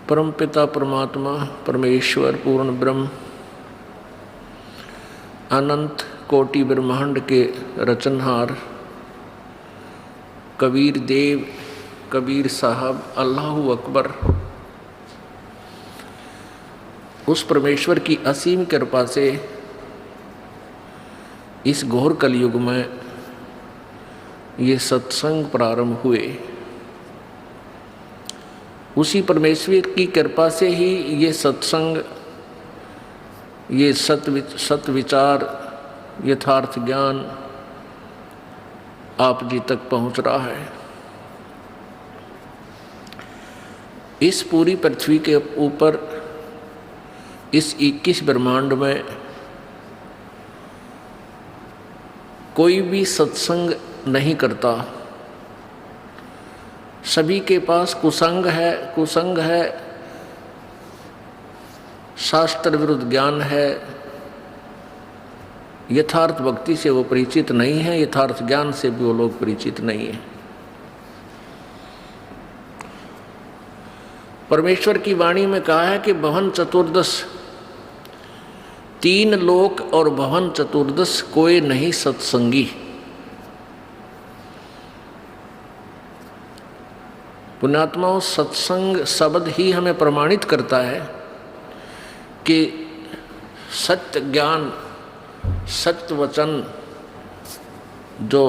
परमपिता परमात्मा परमेश्वर पूर्ण ब्रह्म अनंत कोटि ब्रह्मांड के रचनहार कबीर देव कबीर साहब अल्लाहु अकबर, उस परमेश्वर की असीम कृपा से इस घोर कलयुग में ये सत्संग प्रारंभ हुए। उसी परमेश्वर की कृपा से ही ये सत्संग, ये सत विचार, यथार्थ ज्ञान आप जी तक पहुंच रहा है। इस पूरी पृथ्वी के ऊपर इस 21 ब्रह्मांड में कोई भी सत्संग नहीं करता। सभी के पास कुसंग है, शास्त्र विरुद्ध ज्ञान है, यथार्थ भक्ति से वो परिचित नहीं है, यथार्थ ज्ञान से भी वो लोग परिचित नहीं है। परमेश्वर की वाणी में कहा है कि भवन चतुर्दश, 3 लोक और भवन चतुर्दश कोई नहीं सत्संगी। पुण्यात्माओं, सत्संग शब्द ही हमें प्रमाणित करता है कि सत्य ज्ञान, सत्य वचन जो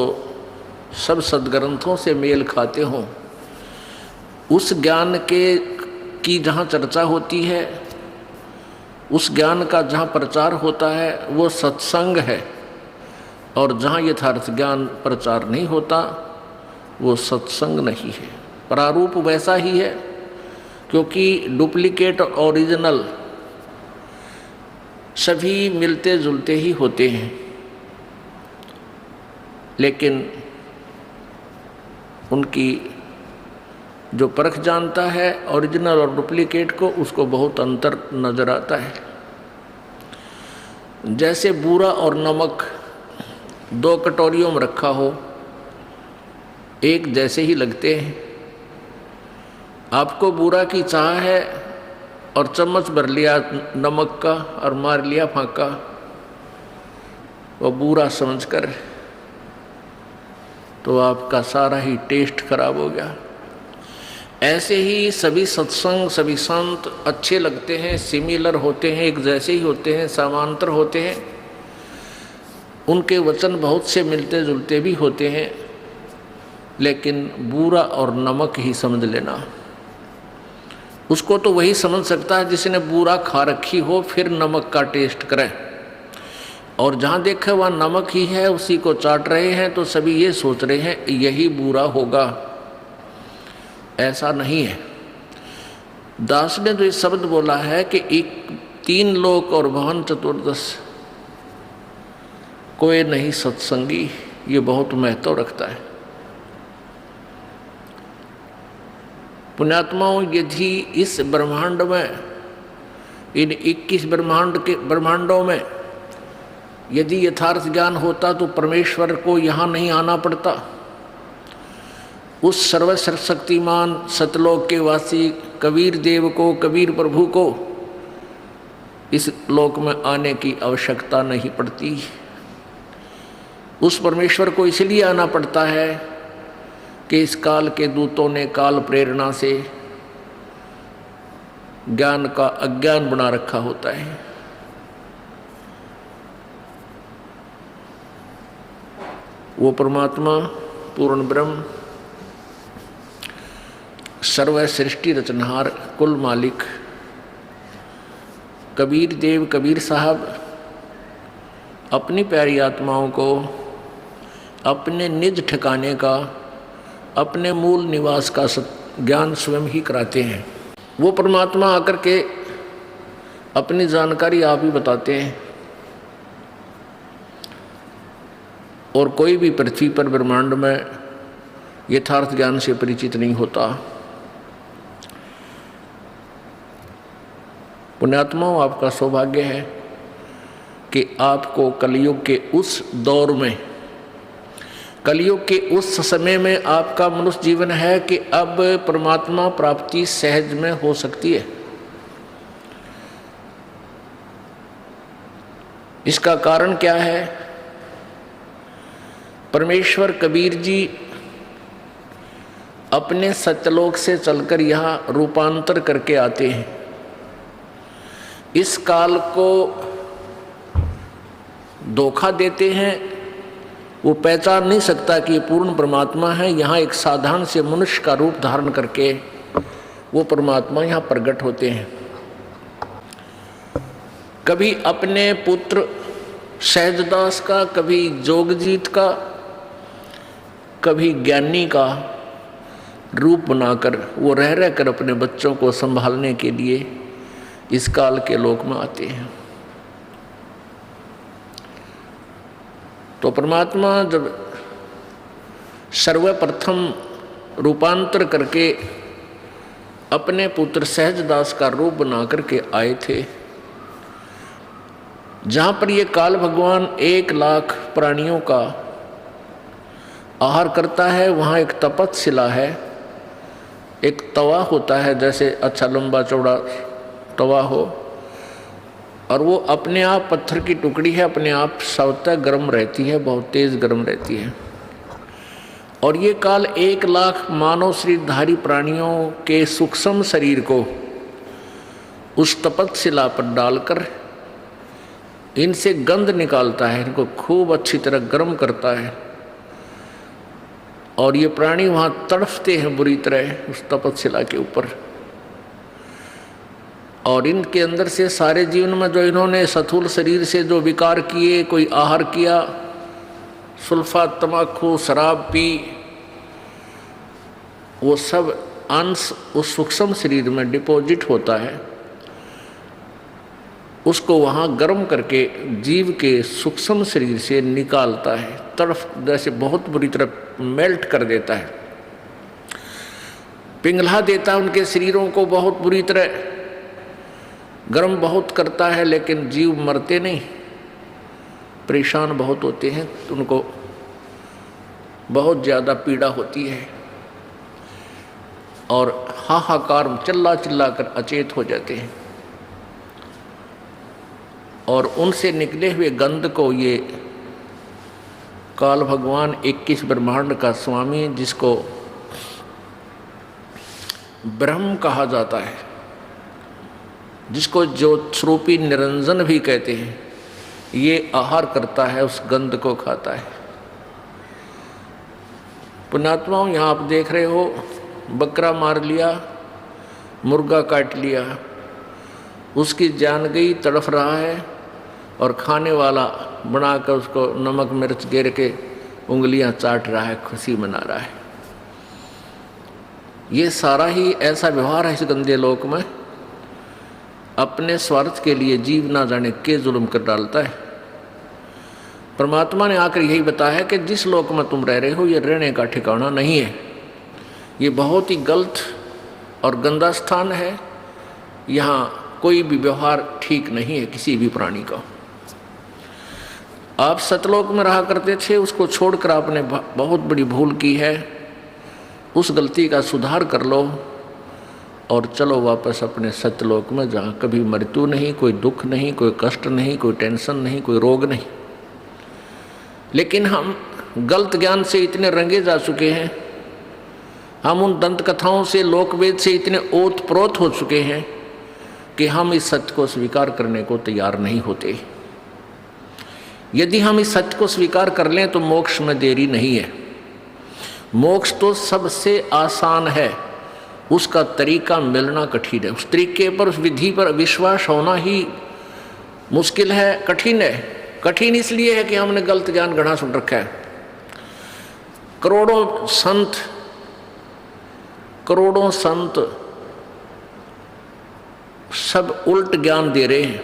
सब सद्ग्रंथों से मेल खाते हों, उस ज्ञान की जहाँ चर्चा होती है, उस ज्ञान का जहाँ प्रचार होता है वो सत्संग है। और जहाँ यथार्थ ज्ञान प्रचार नहीं होता वो सत्संग नहीं है। प्रारूप वैसा ही है, क्योंकि डुप्लीकेट और ओरिजिनल सभी मिलते जुलते ही होते हैं, लेकिन उनकी जो परख जानता है ओरिजिनल और डुप्लीकेट को, उसको बहुत अंतर नजर आता है। जैसे बूरा और नमक 2 कटोरियों में रखा हो, एक जैसे ही लगते हैं। आपको बूरा की चाह है और चम्मच भर लिया नमक का और मार लिया फांका, वो बूरा समझकर, तो आपका सारा ही टेस्ट खराब हो गया। ऐसे ही सभी सत्संग, सभी संत अच्छे लगते हैं, सिमिलर होते हैं, एक जैसे ही होते हैं, समांतर होते हैं। उनके वचन बहुत से मिलते जुलते भी होते हैं, लेकिन बूरा और नमक ही समझ लेना। उसको तो वही समझ सकता है जिसने बूरा खा रखी हो, फिर नमक का टेस्ट करे। और जहाँ देखे वहाँ नमक ही है, उसी को चाट रहे हैं, तो सभी ये सोच रहे हैं यही बूरा होगा। ऐसा नहीं है। दास ने तो ये शब्द बोला है कि 3 लोक और भवन चतुर्दश कोई नहीं सत्संगी, ये बहुत महत्व रखता है। पुण्यात्माओं, यदि इस ब्रह्मांड में, इन 21 ब्रह्मांडों में यदि यथार्थ ज्ञान होता तो परमेश्वर को यहाँ नहीं आना पड़ता। उस सर्वशक्तिमान सतलोक के वासी कबीर देव को, कबीर प्रभु को इस लोक में आने की आवश्यकता नहीं पड़ती। उस परमेश्वर को इसलिए आना पड़ता है कि इस काल के दूतों ने काल प्रेरणा से ज्ञान का अज्ञान बना रखा होता है। वो परमात्मा पूर्ण ब्रह्म, सर्व सृष्टि रचनहार, कुल मालिक कबीर देव कबीर साहब अपनी प्यारी आत्माओं को अपने निज ठिकाने का, अपने मूल निवास का ज्ञान स्वयं ही कराते हैं। वो परमात्मा आकर के अपनी जानकारी आप ही बताते हैं, और कोई भी पृथ्वी पर ब्रह्मांड में यथार्थ ज्ञान से परिचित नहीं होता। पुण्यात्माओं, आपका सौभाग्य है कि आपको कलयुग के उस दौर में कलयुग के उस समय में आपका मनुष्य जीवन है कि अब परमात्मा प्राप्ति सहज में हो सकती है। इसका कारण क्या है? परमेश्वर कबीर जी अपने सत्यलोक से चलकर यहाँ रूपांतर करके आते हैं। इस काल को धोखा देते हैं, वो पहचान नहीं सकता कि ये पूर्ण परमात्मा है। यहाँ एक साधारण से मनुष्य का रूप धारण करके वो परमात्मा यहाँ प्रकट होते हैं। कभी अपने पुत्र सहजदास का, कभी जोगजीत का, कभी ज्ञानी का रूप बनाकर वो रह रहकर अपने बच्चों को संभालने के लिए इस काल के लोक में आते हैं। तो परमात्मा जब सर्वप्रथम रूपांतर करके अपने पुत्र सहजदास का रूप बना करके आए थे, जहाँ पर ये काल भगवान 1 लाख प्राणियों का आहार करता है, वहाँ एक तपतशिला है, एक तवा होता है, जैसे अच्छा लंबा चौड़ा तवा हो, और वो अपने आप पत्थर की टुकड़ी है, अपने आप स्वतः गर्म रहती है, बहुत तेज गर्म रहती है। और ये काल 1 लाख मानव शरीरधारी प्राणियों के सूक्ष्म शरीर को उस तपतशिला पर डालकर इनसे गंध निकालता है, इनको खूब अच्छी तरह गर्म करता है, और ये प्राणी वहाँ तड़फते हैं बुरी तरह उस तपतशिला के ऊपर। और इनके अंदर से सारे जीवन में जो इन्होंने स्थूल शरीर से जो विकार किए, कोई आहार किया, सुल्फा, तमाकू, शराब पी, वो सब अंश उस सूक्ष्म शरीर में डिपॉजिट होता है। उसको वहाँ गर्म करके जीव के सूक्ष्म शरीर से निकालता है, तड़फ जैसे बहुत बुरी तरह मेल्ट कर देता है, पिघला देता है उनके शरीरों को, बहुत बुरी तरह गर्म बहुत करता है। लेकिन जीव मरते नहीं, परेशान बहुत होते हैं, तो उनको बहुत ज़्यादा पीड़ा होती है और हाहाकार चिल्ला चिल्ला कर अचेत हो जाते हैं। और उनसे निकले हुए गंध को ये काल भगवान 21 ब्रह्मांड का स्वामी, जिसको ब्रह्म कहा जाता है, जिसको ज्योत स्वरूपी निरंजन भी कहते हैं, ये आहार करता है, उस गंध को खाता है। पुण्यात्माओं, यहाँ आप देख रहे हो, बकरा मार लिया, मुर्गा काट लिया, उसकी जान गई, तड़फ रहा है, और खाने वाला बनाकर उसको नमक मिर्च गिर के उंगलियां चाट रहा है, खुशी मना रहा है। ये सारा ही ऐसा व्यवहार है इस गंदे लोक में, अपने स्वार्थ के लिए जीव ना जाने के जुल्म कर डालता है। परमात्मा ने आकर यही बताया कि जिस लोक में तुम रह रहे हो, ये रहने का ठिकाना नहीं है, ये बहुत ही गलत और गंदा स्थान है, यहाँ कोई भी व्यवहार ठीक नहीं है किसी भी प्राणी का। आप सतलोक में रहा करते थे, उसको छोड़कर आपने बहुत बड़ी भूल की है, उस गलती का सुधार कर लो और चलो वापस अपने सत्यलोक में, जहाँ कभी मृत्यु नहीं, कोई दुख नहीं, कोई कष्ट नहीं, कोई टेंशन नहीं, कोई रोग नहीं। लेकिन हम गलत ज्ञान से इतने रंगे जा चुके हैं, हम उन दंत कथाओं से, लोकवेद से इतने ओत प्रोत हो चुके हैं कि हम इस सत्य को स्वीकार करने को तैयार नहीं होते। यदि हम इस सत्य को स्वीकार कर लें तो मोक्ष में देरी नहीं है। मोक्ष तो सबसे आसान है, उसका तरीका मिलना कठिन है, उस तरीके पर, उस विधि पर विश्वास होना ही मुश्किल है, कठिन है। कठिन इसलिए है कि हमने गलत ज्ञान गढ़ा सुन रखा है। करोड़ों संत सब उल्ट ज्ञान दे रहे हैं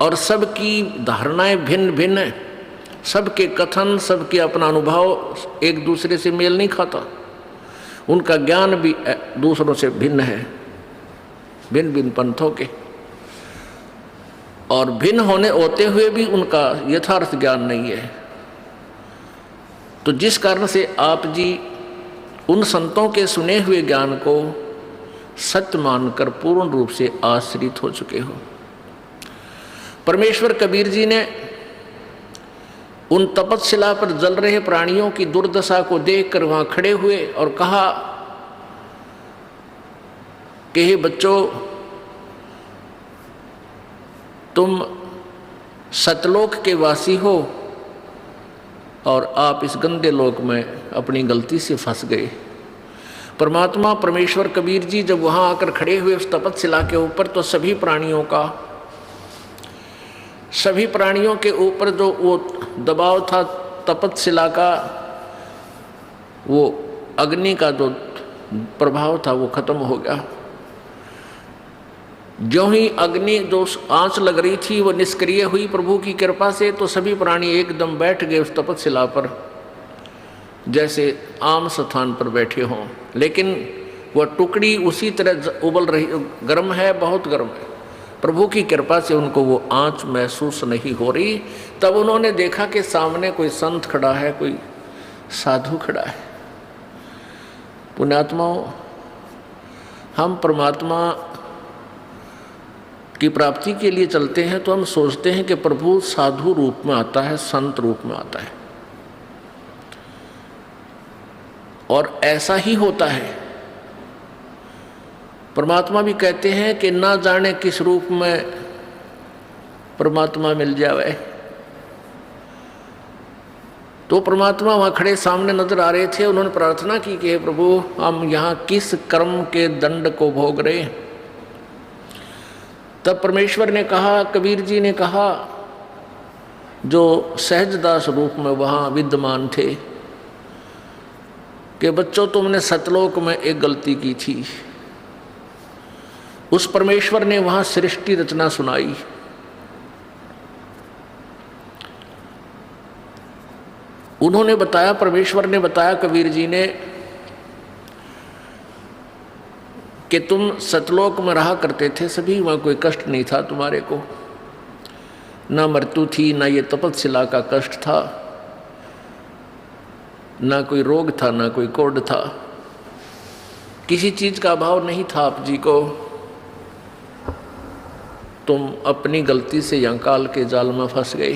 और सबकी धारणाएं भिन्न भिन्न हैं, सबके कथन, सबके अपना अनुभव एक दूसरे से मेल नहीं खाता, उनका ज्ञान भी दूसरों से भिन्न है, भिन्न भिन्न पंथों के, और भिन्न होते हुए भी उनका यथार्थ ज्ञान नहीं है। तो जिस कारण से आप जी उन संतों के सुने हुए ज्ञान को सत्य मानकर पूर्ण रूप से आश्रित हो चुके हो। परमेश्वर कबीर जी ने उन तपस्शिला पर जल रहे प्राणियों की दुर्दशा को देखकर वहां खड़े हुए और कहा कि हे बच्चों, तुम सतलोक के वासी हो और आप इस गंदे लोक में अपनी गलती से फंस गए। परमात्मा परमेश्वर कबीर जी जब वहां आकर खड़े हुए उस तपस्शिला के ऊपर, तो सभी प्राणियों के ऊपर जो वो दबाव था तपस्शिला का, वो अग्नि का जो प्रभाव था वो खत्म हो गया। ज्यों ही अग्नि जो आंच लग रही थी वो निष्क्रिय हुई प्रभु की कृपा से, तो सभी प्राणी एकदम बैठ गए उस तपस्शिला पर, जैसे आम स्थान पर बैठे हों। लेकिन वह टुकड़ी उसी तरह उबल रही, गर्म है, बहुत गर्म है। प्रभु की कृपा से उनको वो आंच महसूस नहीं हो रही। तब उन्होंने देखा कि सामने कोई संत खड़ा है, कोई साधु खड़ा है। पुण्यात्माओं, हम परमात्मा की प्राप्ति के लिए चलते हैं तो हम सोचते हैं कि प्रभु साधु रूप में आता है, संत रूप में आता है, और ऐसा ही होता है। परमात्मा भी कहते हैं कि ना जाने किस रूप में परमात्मा मिल जावे। तो परमात्मा वहाँ खड़े सामने नजर आ रहे थे। उन्होंने प्रार्थना की कि हे प्रभु, हम यहाँ किस कर्म के दंड को भोग रहे। तब परमेश्वर ने कहा, कबीर जी ने कहा, जो सहजदास रूप में वहाँ विद्यमान थे, कि बच्चों, तुमने सतलोक में एक गलती की थी। उस परमेश्वर ने वहाँ सृष्टि रचना सुनाई। उन्होंने बताया, परमेश्वर ने बताया कबीर जी ने, कि तुम सतलोक में रहा करते थे, सभी वहाँ कोई कष्ट नहीं था तुम्हारे को, ना मृत्यु थी, ना ये तपस्शिला का कष्ट था, ना कोई रोग था, ना कोई कोढ़ था, किसी चीज का अभाव नहीं था आप जी को। तुम अपनी गलती से यहाँ काल के जाल में फंस गए।